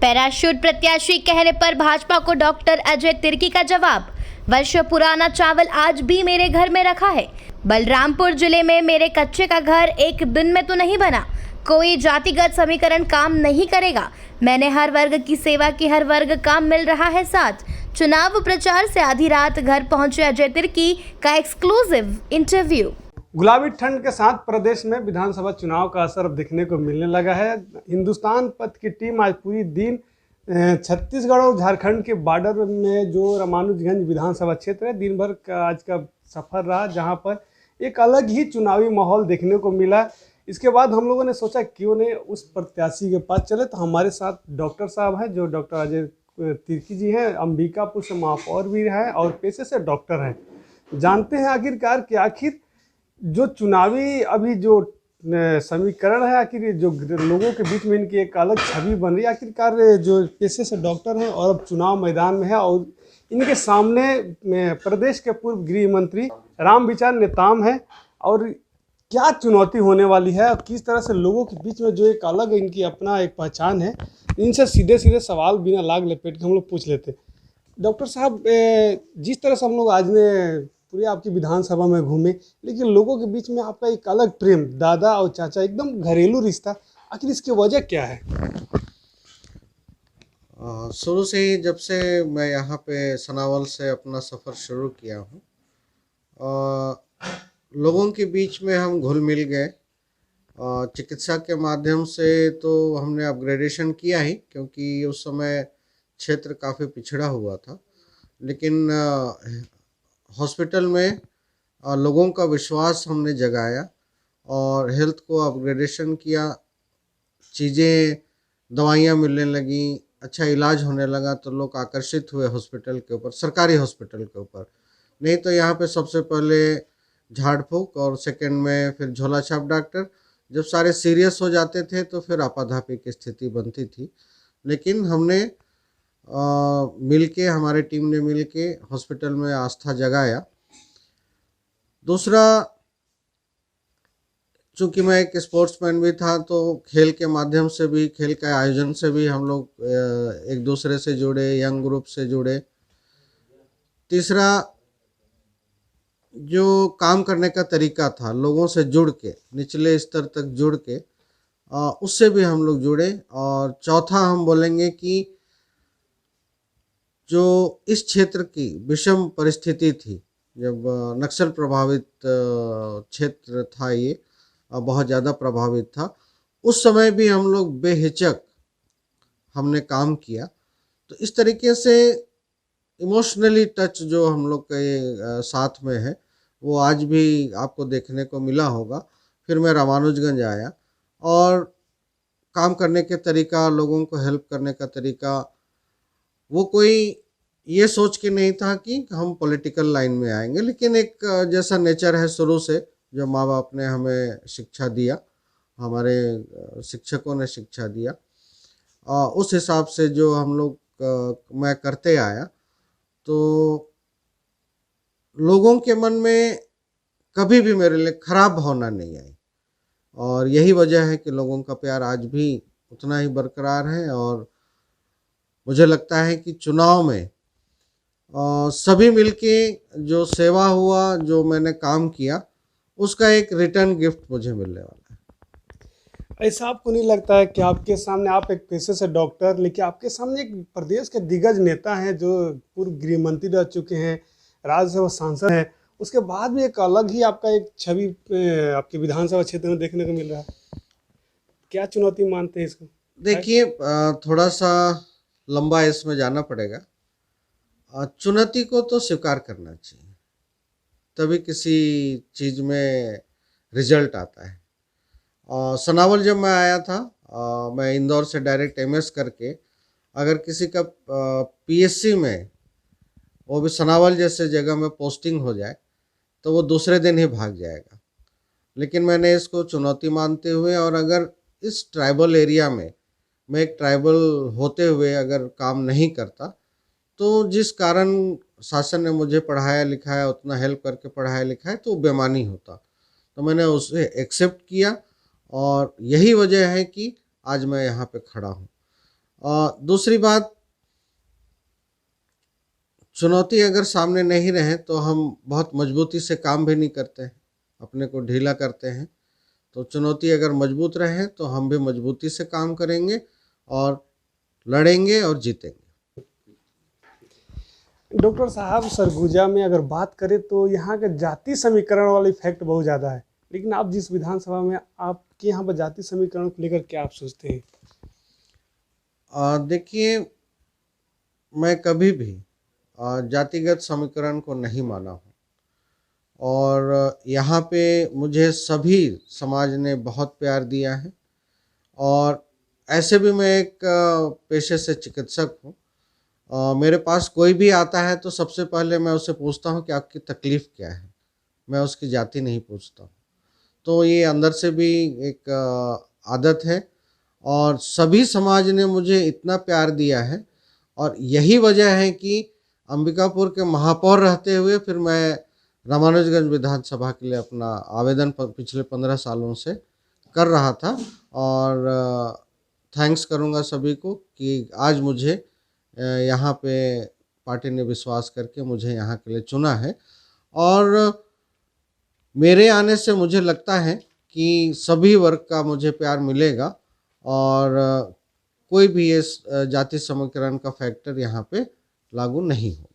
Parachute प्रत्याशी कहने पर भाजपा को डॉक्टर अजय तिर्की का जवाब। वर्षों पुराना चावल आज भी मेरे घर में रखा है। बलरामपुर जिले में मेरे कच्चे का घर एक दिन में तो नहीं बना। कोई जातिगत समीकरण काम नहीं करेगा। मैंने हर वर्ग की सेवा की, हर वर्ग काम मिल रहा है साथ। चुनाव प्रचार से आधी रात घर पहुंचे अजय तिर्की का एक्सक्लूसिव इंटरव्यू। गुलाबी ठंड के साथ प्रदेश में विधानसभा चुनाव का असर अब दिखने को मिलने लगा है। हिंदुस्तान पथ की टीम आज पूरी दिन छत्तीसगढ़ और झारखंड के बॉर्डर में जो रामानुजगंज विधानसभा क्षेत्र है, दिन भर का आज का सफर रहा, जहां पर एक अलग ही चुनावी माहौल देखने को मिला। इसके बाद हम लोगों ने सोचा क्यों नहीं उस प्रत्याशी के पास चले, तो हमारे साथ डॉक्टर साहब हैं जो डॉक्टर अजय तिर्की जी हैं, अंबिकापुर से महापौर भी हैं और पेशे से डॉक्टर हैं। जानते हैं आखिरकार कि आखिर जो चुनावी अभी जो समीकरण है, आखिर जो लोगों के बीच में इनकी एक अलग छवि बन रही है। आखिरकार जो पेशे से डॉक्टर हैं और अब चुनाव मैदान में है और इनके सामने प्रदेश के पूर्व गृह मंत्री रामविचार नेताम है, और क्या चुनौती होने वाली है और किस तरह से लोगों के बीच में जो एक अलग इनकी अपना एक पहचान है, इनसे सीधे सीधे सवाल बिना लाग लपेट के हम लोग पूछ लेते। डॉक्टर साहब, जिस तरह से हम लोग आज ने पूरी आपकी विधानसभा में घूमे, लेकिन लोगों के बीच में आपका एक अलग प्रेम, दादा और चाचा, एकदम घरेलू रिश्ता, आखिर इसकी वजह क्या है? शुरू से ही जब से मैं यहाँ पे सनावल से अपना सफ़र शुरू किया हूँ, लोगों के बीच में हम घुल मिल गए। चिकित्सा के माध्यम से तो हमने अपग्रेडेशन किया ही, क्योंकि उस समय क्षेत्र काफ़ी पिछड़ा हुआ था, लेकिन हॉस्पिटल में लोगों का विश्वास हमने जगाया और हेल्थ को अपग्रेडेशन किया। चीज़ें, दवाइयाँ मिलने लगी, अच्छा इलाज होने लगा, तो लोग आकर्षित हुए हॉस्पिटल के ऊपर, सरकारी हॉस्पिटल के ऊपर। नहीं तो यहाँ पे सबसे पहले झाड़ फूक और सेकंड में फिर झोला छाप डॉक्टर। जब सारे सीरियस हो जाते थे तो फिर आपाधापी की स्थिति बनती थी। लेकिन हमने मिलके, हमारे टीम ने मिलके हॉस्पिटल में आस्था जगाया। दूसरा, चूँकि मैं एक स्पोर्ट्समैन भी था, तो खेल के माध्यम से भी, खेल के आयोजन से भी हम लोग एक दूसरे से जुड़े, यंग ग्रुप से जुड़े। तीसरा, जो काम करने का तरीका था, लोगों से जुड़ के, निचले स्तर तक जुड़ के, उससे भी हम लोग जुड़े। और चौथा हम बोलेंगे कि जो इस क्षेत्र की विषम परिस्थिति थी, जब नक्सल प्रभावित क्षेत्र था, ये बहुत ज़्यादा प्रभावित था, उस समय भी हम लोग बेहिचक हमने काम किया। तो इस तरीके से इमोशनली टच जो हम लोग के साथ में है, वो आज भी आपको देखने को मिला होगा। फिर मैं रामानुजगंज आया और काम करने के तरीका, लोगों को हेल्प करने का तरीका, वो कोई ये सोच के नहीं था कि हम पॉलिटिकल लाइन में आएंगे, लेकिन एक जैसा नेचर है शुरू से, जो माँ बाप ने हमें शिक्षा दिया, हमारे शिक्षकों ने शिक्षा दिया, उस हिसाब से जो हम लोग मैं करते आया, तो लोगों के मन में कभी भी मेरे लिए खराब भावना नहीं आई। और यही वजह है कि लोगों का प्यार आज भी उतना ही बरकरार है। और मुझे लगता है कि चुनाव में सभी मिलके जो सेवा हुआ, जो मैंने काम किया, उसका एक रिटर्न गिफ्ट मुझे मिलने वाला है। ऐसा आपको नहीं लगता है कि आपके सामने, आप एक पेशे से डॉक्टर, लेकिन आपके सामने एक प्रदेश के दिग्गज नेता हैं जो पूर्व गृह मंत्री रह चुके हैं, राज्यसभा सांसद हैं, उसके बाद भी एक अलग ही आपका एक छवि आपके विधानसभा क्षेत्र में देखने को मिल रहा है? क्या चुनौती मानते हैं इसको? देखिए, थोड़ा सा लंबा इसमें जाना पड़ेगा। चुनौती को तो स्वीकार करना चाहिए, तभी किसी चीज़ में रिजल्ट आता है। सनावल जब मैं आया था, मैं इंदौर से डायरेक्ट एमएस करके, अगर किसी का पीएससी में, वो भी सनावल जैसे जगह में पोस्टिंग हो जाए, तो वो दूसरे दिन ही भाग जाएगा। लेकिन मैंने इसको चुनौती मानते हुए, और अगर इस ट्राइबल एरिया में मैं एक ट्राइबल होते हुए अगर काम नहीं करता, तो जिस कारण शासन ने मुझे पढ़ाया लिखाया, उतना हेल्प करके पढ़ाया लिखाया, तो बेमानी होता। तो मैंने उसे एक्सेप्ट किया, और यही वजह है कि आज मैं यहाँ पे खड़ा हूँ। दूसरी बात, चुनौती अगर सामने नहीं रहे तो हम बहुत मजबूती से काम भी नहीं करते हैं, अपने को ढीला करते हैं। तो चुनौती अगर मजबूत रहे तो हम भी मजबूती से काम करेंगे और लड़ेंगे और जीतेंगे। डॉक्टर साहब, सरगुजा में अगर बात करें तो यहाँ का जाति समीकरण वाला इफेक्ट बहुत ज़्यादा है, लेकिन आप जिस विधानसभा में, आपके यहाँ पर जाति समीकरण को लेकर क्या आप सोचते हैं? देखिए, मैं कभी भी जातिगत समीकरण को नहीं माना हूँ और यहाँ पे मुझे सभी समाज ने बहुत प्यार दिया है। और ऐसे भी मैं एक पेशे से चिकित्सक हूँ। मेरे पास कोई भी आता है तो सबसे पहले मैं उससे पूछता हूँ कि आपकी तकलीफ़ क्या है, मैं उसकी जाति नहीं पूछता हूँ। तो ये अंदर से भी एक आदत है और सभी समाज ने मुझे इतना प्यार दिया है और यही वजह है कि अंबिकापुर के महापौर रहते हुए फिर मैं रामानुजगंज विधानसभा के लिए अपना आवेदन पिछले 15 सालों से कर रहा था। और थैंक्स करूंगा सभी को कि आज मुझे यहाँ पे पार्टी ने विश्वास करके मुझे यहाँ के लिए चुना है। और मेरे आने से मुझे लगता है कि सभी वर्ग का मुझे प्यार मिलेगा और कोई भी ये जाति समीकरण का फैक्टर यहाँ पे लागू नहीं होगा।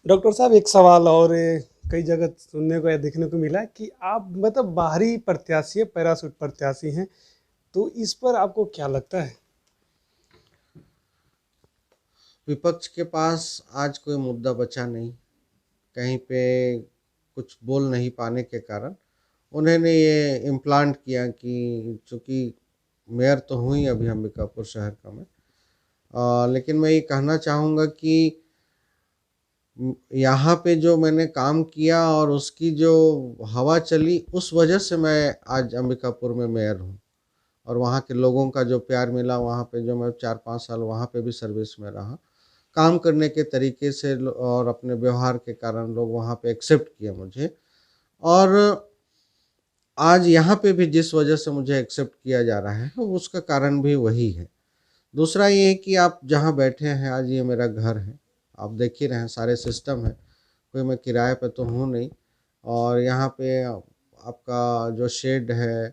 डॉक्टर साहब, एक सवाल और कई जगह सुनने को या देखने को मिला कि आप मतलब बाहरी प्रत्याशी, पैराशूट प्रत्याशी हैं, तो इस पर आपको क्या लगता है? विपक्ष के पास आज कोई मुद्दा बचा नहीं, कहीं पे कुछ बोल नहीं पाने के कारण उन्होंने ये इम्प्लांट किया कि चूँकि मेयर तो हूँ ही अभी अंबिकापुर शहर का मैं, लेकिन मैं ये कहना चाहूँगा कि यहाँ पे जो मैंने काम किया और उसकी जो हवा चली, उस वजह से मैं आज अंबिकापुर में मेयर हूँ। और वहाँ के लोगों का जो प्यार मिला, वहाँ पे जो मैं 4-5 साल वहाँ पे भी सर्विस में रहा, काम करने के तरीके से और अपने व्यवहार के कारण लोग वहाँ पे एक्सेप्ट किए मुझे। और आज यहाँ पे भी जिस वजह से मुझे एक्सेप्ट किया जा रहा है उसका कारण भी वही है। दूसरा ये है कि आप जहाँ बैठे हैं आज, ये मेरा घर है, आप देख ही रहे हैं, सारे सिस्टम है, कोई मैं किराए पे तो हूँ नहीं। और यहाँ पे आपका जो शेड है,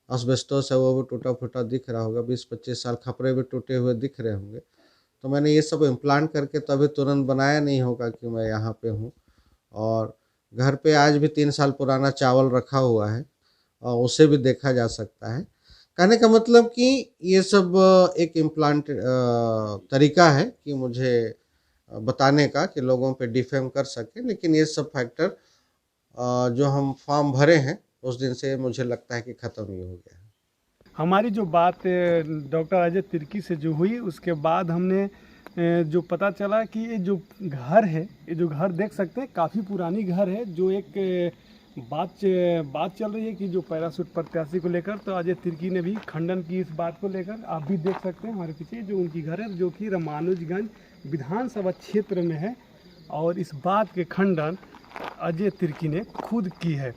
एस्बेस्टोस है, वो भी टूटा फूटा दिख रहा होगा, 20-25 साल खपरे भी टूटे हुए दिख रहे होंगे। तो मैंने ये सब इम्प्लांट करके तभी तुरंत बनाया नहीं होगा कि मैं यहाँ पे हूँ। और घर पे आज भी 3 साल पुराना चावल रखा हुआ है और उसे भी देखा जा सकता है। कहने का मतलब कि ये सब एक इम्प्लांट तरीका है कि मुझे बताने का कि लोगों पे डिफेम कर सके। लेकिन ये सब फैक्टर जो हम फॉर्म भरे हैं उस दिन से मुझे लगता है कि ख़त्म ही हो गया है। हमारी जो बात डॉक्टर अजय तिर्की से जो हुई, उसके बाद हमने जो पता चला कि ये जो घर है, ये जो घर देख सकते हैं काफ़ी पुरानी घर है, जो एक बात चल रही है कि जो पैराशूट प्रत्याशी को लेकर, तो अजय तिर्की ने भी खंडन की इस बात को लेकर। आप भी देख सकते हैं हमारे पीछे जो उनकी घर है, जो कि रामानुजगंज विधानसभा क्षेत्र में है, और इस बात के खंडन अजय तिर्की ने खुद की है।